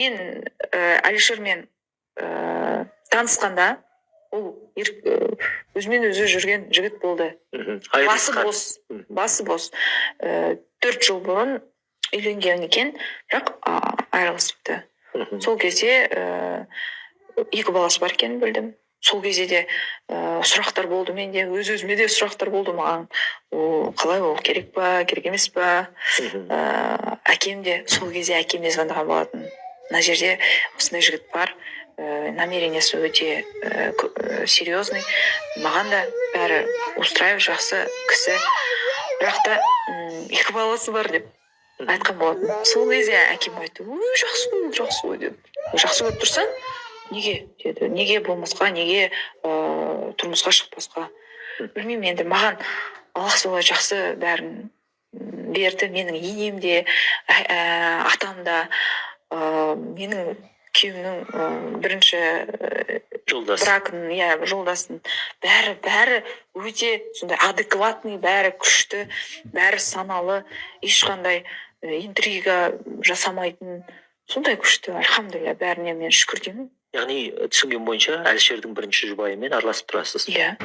Мен Алишермен танысқанда ол өзімен өзі жүрген жігіт болды. Басы бос. 4 жыл бұрын үйленген екен, бірақ айырылысыпты. Сол кезде 2 баласы бар екенін білдім. Сол кезде де сұрақтар болды менде, өз-өзіме де сұрақтар болды маған. Қалай ол керек па, керек емес па? Әкем де сол кезде әкеме звондаған болатын. Мына жерде осындай жігіт бар, намерениесі өте серьезный. Маған да бәрі устраивает, жақсы кісі. Бірақ та 2 баласы бар деп айтқан болатын. Сол кезде әкем айтты, жақсы ғой деді. Жақсы көріп тұрсаң, неге деді. Неге болмасқа, неге тұрмысқа шықпасқа? Білмеймін, енді маған Аллах солай жақсы бәрін берді. Менің енем де, атам да, менің күйеуімнің бірінші бракын, жолдасын, бәрі өте сондай адекватный, бәрі күшті, бәрі саналы, ешқандай интрига жасамайтын, сондай күшті. Альхамдулилля, бәріне мен шүкір деймін. Яғни түсінген бойынша Әлішердің бірінші жұбайымен араласып тұрасыз. Иә.